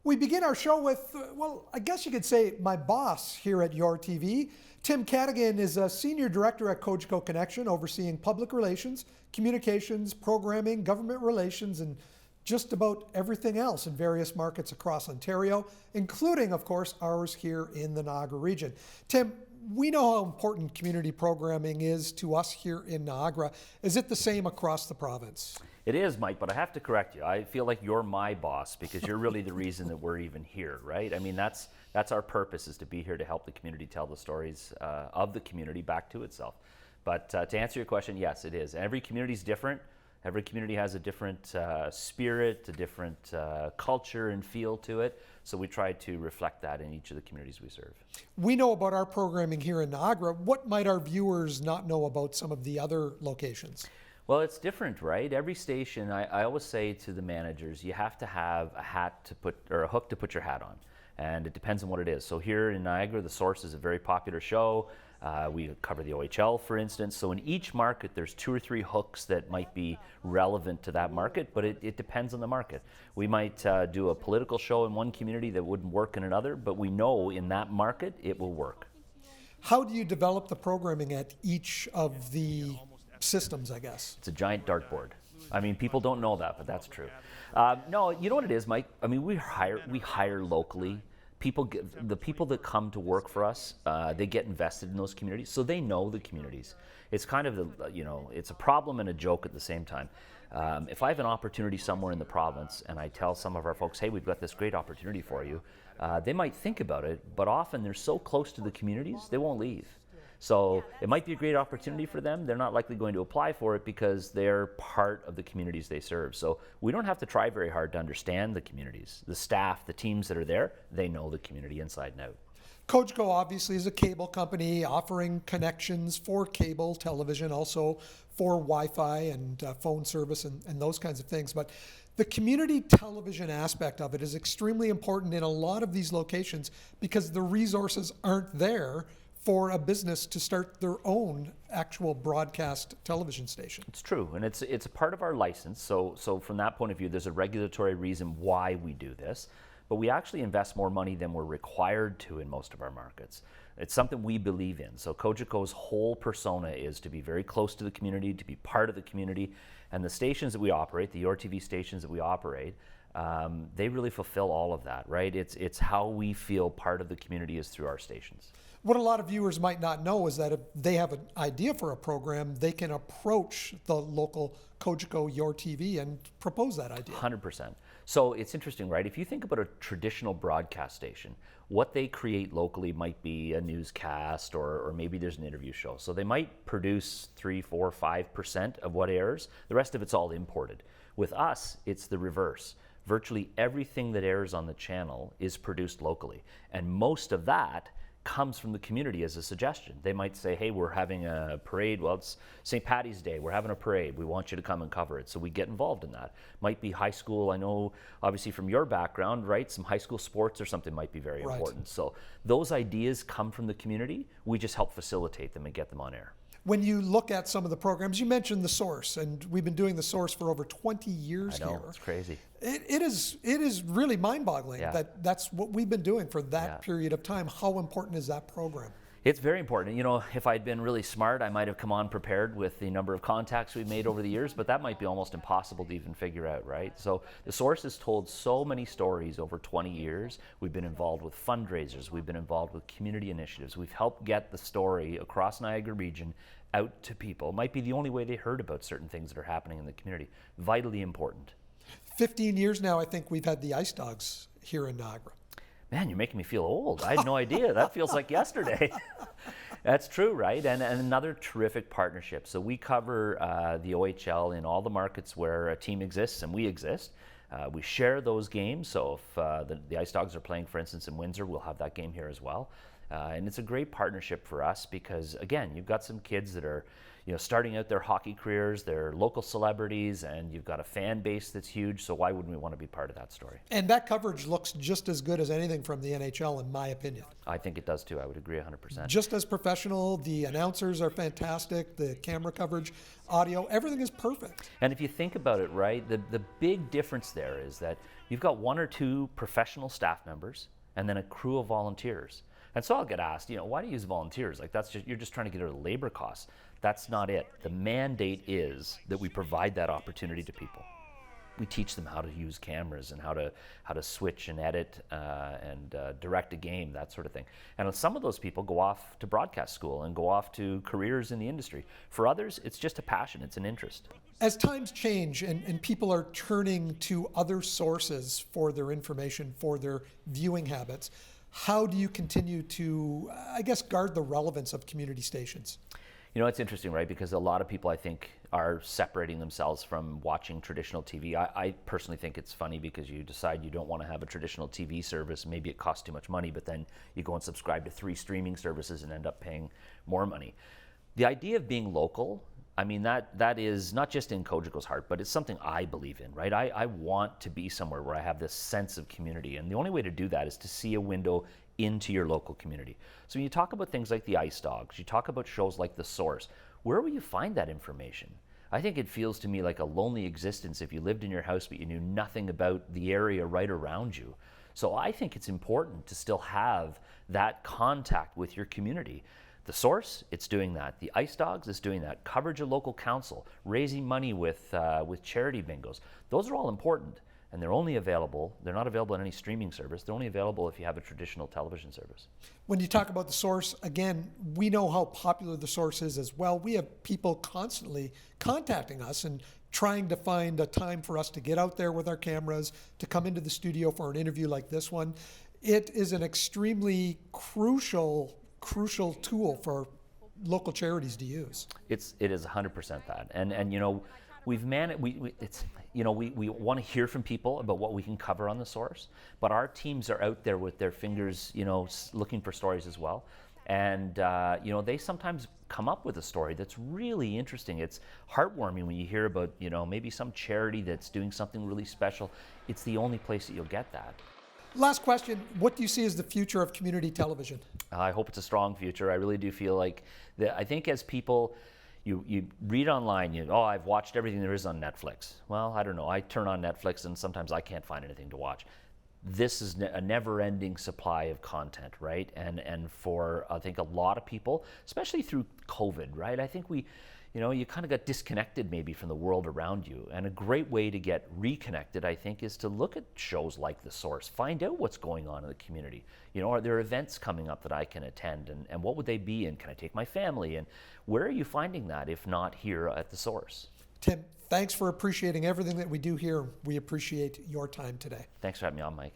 We begin our show with, well, I guess you could say my boss here at YourTV. Tim Caddigan is a senior director at Cogeco Connection, overseeing public relations, communications, programming, government relations, and just about everything else in various markets across Ontario, including, of course, ours here in the Niagara region. Tim, we know how important community programming is to us here in Niagara. Is it the same across the province? It is, Mike, but I have to correct you. I feel like you're my boss because you're really the reason that we're even here, right? I mean, that's our purpose, is to be here to help the community tell the stories of the community back to itself. But to answer your question, yes, it is. Every community is different. Every community has a different spirit, a different culture and feel to it. So we try to reflect that in each of the communities we serve. We know about our programming here in Niagara. What might our viewers not know about some of the other locations? Well, it's different, right? Every station, I always say to the managers, you have to have a hat to put, or a hook to put your hat on. And it depends on what it is. So here in Niagara, The Source is a very popular show. We cover the OHL, for instance. So in each market, there's 2 or 3 hooks that might be relevant to that market, but it depends on the market. We might do a political show in one community that wouldn't work in another, but we know in that market, it will work. How do you develop the programming at each of the systems, I guess? It's a giant dartboard. I mean, people don't know that, but that's true. No, you know what it is, Mike? I mean, we hire locally. The people that come to work for us, they get invested in those communities, so they know the communities. It's kind of it's a problem and a joke at the same time. If I have an opportunity somewhere in the province and I tell some of our folks, hey, we've got this great opportunity for you, they might think about it, but often they're so close to the communities, they won't leave. So it might be a great opportunity for them. They're not likely going to apply for it because they're part of the communities they serve. So we don't have to try very hard to understand the communities. The staff, the teams that are there, they know the community inside and out. Cogeco obviously is a cable company offering connections for cable television, also for Wi-Fi and phone service and those kinds of things. But the community television aspect of it is extremely important in a lot of these locations because the resources aren't there for a business to start their own actual broadcast television station. It's true, and it's a part of our license. So from that point of view, there's a regulatory reason why we do this, but we actually invest more money than we're required to in most of our markets. It's something we believe in. So Cogeco's whole persona is to be very close to the community, to be part of the community, and the stations that we operate, the YourTV stations that we operate, they really fulfill all of that, right? It's how we feel part of the community is through our stations. What a lot of viewers might not know is that if they have an idea for a program, they can approach the local Cogeco YourTV and propose that idea. 100%. So it's interesting, right? If you think about a traditional broadcast station, what they create locally might be a newscast or maybe there's an interview show. So they might produce 3, 4, 5% of what airs. The rest of it's all imported. With us, it's the reverse. Virtually everything that airs on the channel is produced locally. And most of that comes from the community as a suggestion. They might say, hey, we're having a parade. Well, it's St. Paddy's Day. We're having a parade. We want you to come and cover it. So we get involved in that. Might be high school. I know, obviously, from your background, right? Some high school sports or something might be very important. So those ideas come from the community. We just help facilitate them and get them on air. When you look at some of the programs, you mentioned The Source, and we've been doing The Source for over 20 years I know, here. It's crazy. It is really mind-boggling that that's what we've been doing for that period of time. How important is that program? It's very important. You know, if I'd been really smart, I might have come on prepared with the number of contacts we've made over the years, but that might be almost impossible to even figure out, right? So The Source has told so many stories over 20 years. We've been involved with fundraisers. We've been involved with community initiatives. We've helped get the story across Niagara region out to people. It might be the only way they heard about certain things that are happening in the community. Vitally important. 15 years now, I think we've had the Ice Dogs here in Niagara. Man, you're making me feel old. I had no idea. That feels like yesterday. That's true, right? And another terrific partnership. So we cover the OHL in all the markets where a team exists and we exist. We share those games. So if the Ice Dogs are playing, for instance, in Windsor, we'll have that game here as well. And it's a great partnership for us because, again, you've got some kids that are, starting out their hockey careers, they're local celebrities, and you've got a fan base that's huge. So why wouldn't we want to be part of that story? And that coverage looks just as good as anything from the NHL, in my opinion. I think it does too. I would agree 100%. Just as professional. The announcers are fantastic. The camera coverage, audio, everything is perfect. And if you think about it, right, the big difference there is that you've got 1 or 2 professional staff members and then a crew of volunteers. And so I'll get asked, why do you use volunteers? Like you're just trying to get rid of labor costs. That's not it. The mandate is that we provide that opportunity to people. We teach them how to use cameras and how to switch and edit and direct a game, that sort of thing. And some of those people go off to broadcast school and go off to careers in the industry. For others, it's just a passion, it's an interest. As times change and people are turning to other sources for their information, for their viewing habits, how do you continue to, guard the relevance of community stations? It's interesting, right? Because a lot of people, I think, are separating themselves from watching traditional TV. I personally think it's funny because you decide you don't want to have a traditional TV service. Maybe it costs too much money, but then you go and subscribe to 3 streaming services and end up paying more money. The idea of being local, that is not just in Cogeco's heart, but it's something I believe in, right? I want to be somewhere where I have this sense of community. And the only way to do that is to see a window into your local community. So when you talk about things like the Ice Dogs, you talk about shows like The Source, where will you find that information? I think it feels to me like a lonely existence if you lived in your house but you knew nothing about the area right around you. So I think it's important to still have that contact with your community. The Source, it's doing that. The Ice Dogs is doing that. Coverage of local council, raising money with charity bingos. Those are all important. And they're not available on any streaming service. They're only available if you have a traditional television service. When you talk about The Source, again, we know how popular The Source is as well. We have people constantly contacting us and trying to find a time for us to get out there with our cameras, to come into the studio for an interview like this one. It is an extremely crucial tool for local charities to use. It is 100% that. And we've managed. We want to hear from people about what we can cover on The Source, but our teams are out there with their fingers, looking for stories as well. And they sometimes come up with a story that's really interesting. It's heartwarming when you hear about maybe some charity that's doing something really special. It's the only place that you'll get that. Last question, what do you see as the future of community television? I hope it's a strong future. I really do feel like I think as people, you read online, I've watched everything there is on Netflix. Well, I don't know. I turn on Netflix and sometimes I can't find anything to watch. This is a never-ending supply of content, right? And for, I think, a lot of people, especially through COVID, right? I think you kind of got disconnected maybe from the world around you. And a great way to get reconnected, I think, is to look at shows like The Source. Find out what's going on in the community. Are there events coming up that I can attend? And what would they be? And can I take my family? And where are you finding that if not here at The Source? Tim, thanks for appreciating everything that we do here. We appreciate your time today. Thanks for having me on, Mike.